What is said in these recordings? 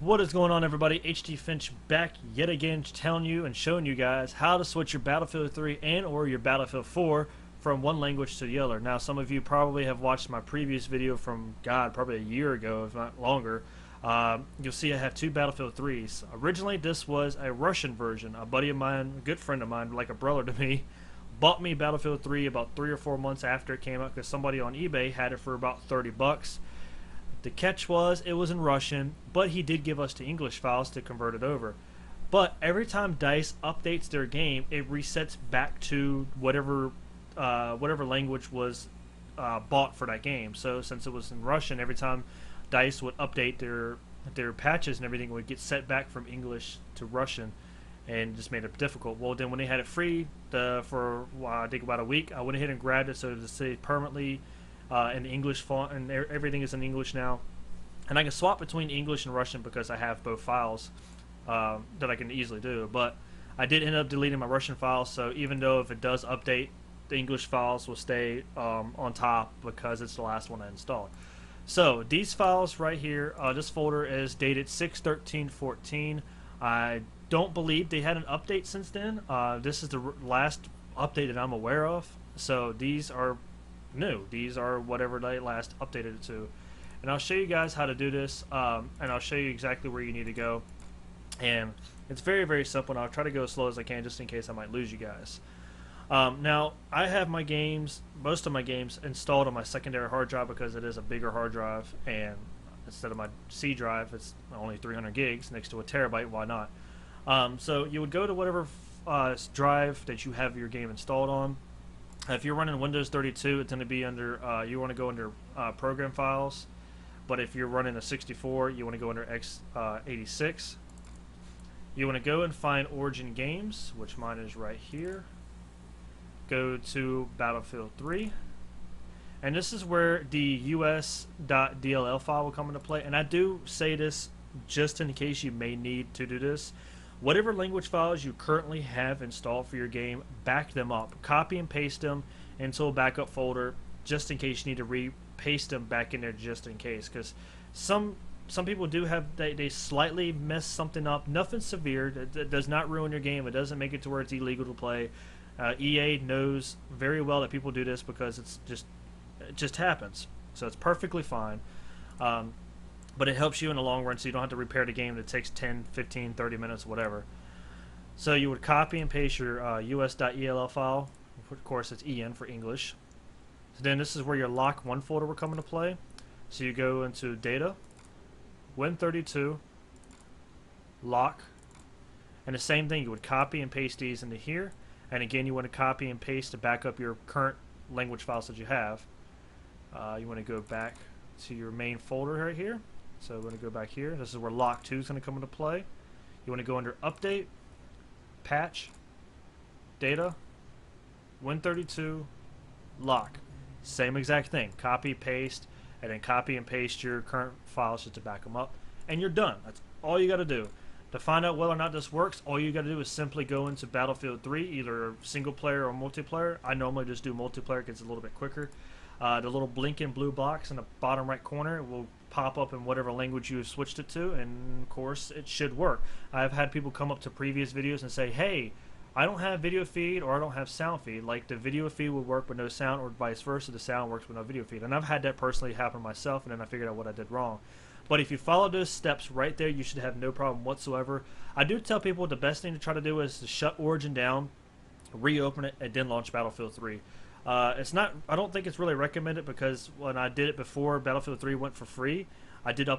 What is going on, everybody? HT Finch back yet again, telling you and showing you guys how to switch your Battlefield 3 and or your Battlefield 4 from one language to the other. Now, some of you probably have watched my previous video from, probably a year ago, if not longer. You'll see I have two Battlefield 3s. Originally, this was a Russian version. A buddy of mine, a good friend of mine, like a brother to me, bought me Battlefield 3 about 3 or 4 months after it came out because somebody on eBay had it for about 30 bucks. The catch was it was in Russian, but he did give us the English files to convert it over. But every time DICE updates their game, it resets back to whatever language was bought for that game. So since it was in Russian, every time DICE would update their patches and everything, would get set back from English to Russian, and just made it difficult. Well, then when they had it free for I think about a week, I went ahead and grabbed it so to say permanently in English font, and everything is in English now. And I can swap between English and Russian because I have both files that I can easily do. But I did end up deleting my Russian files, so even though if it does update, the English files will stay on top because it's the last one I installed. So these files right here, this folder is dated 6/13/14. I don't believe they had an update since then. This is the last update that I'm aware of. So these are new. These are whatever they last updated it to. And I'll show you guys how to do this, and I'll show you exactly where you need to go. And it's very, very simple, and I'll try to go as slow as I can just in case I might lose you guys. Now, I have my games, most of my games, installed on my secondary hard drive because it is a bigger hard drive, and instead of my C drive, it's only 300 gigs next to a terabyte. Why not? So you would go to whatever drive that you have your game installed on. If you're running Windows 32, it's going to be under, you want to go under program files. But if you're running a 64, you want to go under x86. You want to go and find Origin Games, which mine is right here. Go to Battlefield 3. And this is where the us.dll file will come into play. And I do say this just in case you may need to do this. Whatever language files you currently have installed for your game, back them up. Copy and paste them into a backup folder just in case you need to re-paste them back in there just in case. Because some people do have, they slightly mess something up. Nothing severe. That does not ruin your game. It doesn't make it to where it's illegal to play. EA knows very well that people do this because it just happens. So it's perfectly fine. But it helps you in the long run so you don't have to repair the game that takes 10, 15, 30 minutes, whatever. So you would copy and paste your us.ell file. Of course, it's EN for English. So then this is where your lock1 folder will come into play. So you go into Data, Win32, Lock, and the same thing, you would copy and paste these into here. And again, you want to copy and paste to back up your current language files that you have. You want to go back to your main folder right here. So we're going to go back here. This is where Lock2 is going to come into play. You want to go under Update, Patch, Data, Win32, Lock. Same exact thing. Copy, paste, and then copy and paste your current files just to back them up. And you're done. That's all you got to do. To find out whether or not this works, all you got to do is simply go into Battlefield 3, either single player or multiplayer. I normally just do multiplayer because it's a little bit quicker. The little blinking blue box in the bottom right corner will pop up in whatever language you have switched it to, and of course it should work. I've had people come up to previous videos and say, hey, I don't have video feed or I don't have sound feed. Like the video feed would work with no sound, or vice versa, the sound works with no video feed. And I've had that personally happen myself, and then I figured out what I did wrong. But if you follow those steps right there, you should have no problem whatsoever. I do tell people the best thing to try to do is to shut Origin down, reopen it, and then launch Battlefield 3. It's not. I don't think it's really recommended because when I did it before Battlefield 3 went for free, I did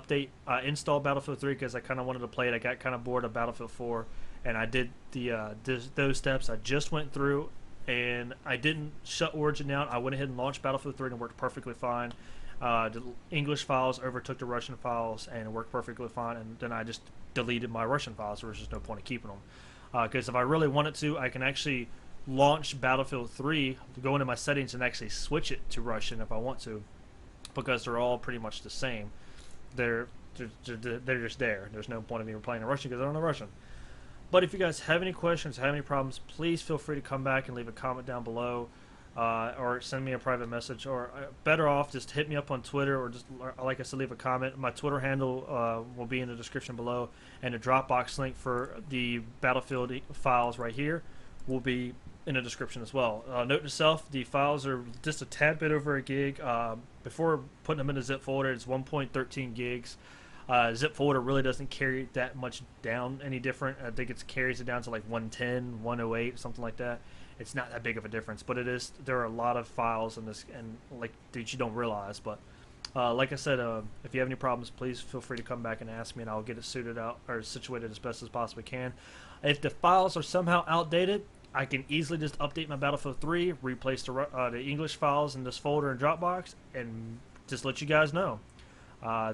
install Battlefield 3 because I kind of wanted to play it. I got kind of bored of Battlefield 4, and I did those steps. I just went through, and I didn't shut Origin down. I went ahead and launched Battlefield 3, and it worked perfectly fine. The English files overtook the Russian files, and it worked perfectly fine. And then I just deleted my Russian files. There was just no point in keeping them. Because if I really wanted to, I can actually launch Battlefield 3, go into my settings and actually switch it to Russian if I want to, because they're all pretty much the same. They're just there. There's no point of me playing in Russian because I don't know Russian. But if you guys have any questions, have any problems, please feel free to come back and leave a comment down below. or send me a private message, or better off, just hit me up on Twitter, or just, like I said, leave a comment. My Twitter handle will be in the description below, and the Dropbox link for the Battlefield files right here will be in the description as well. Note to self, the files are just a tad bit over a gig. Before putting them in a zip folder, it's 1.13 gigs. Zip folder really doesn't carry that much down any different. I think it carries it down to like 110, 108, something like that. It's not that big of a difference, but it is. There are a lot of files in this, and like that you don't realize. But like I said, if you have any problems, please feel free to come back and ask me, and I'll get it suited out or situated as best as possibly can. If the files are somehow outdated, I can easily just update my Battlefield 3, replace the English files in this folder in Dropbox, and just let you guys know.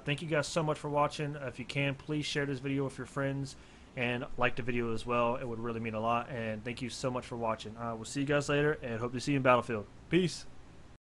Thank you guys so much for watching. If you can, please share this video with your friends and like the video as well. It would really mean a lot. And thank you so much for watching. We'll see you guys later, and hope to see you in Battlefield. Peace.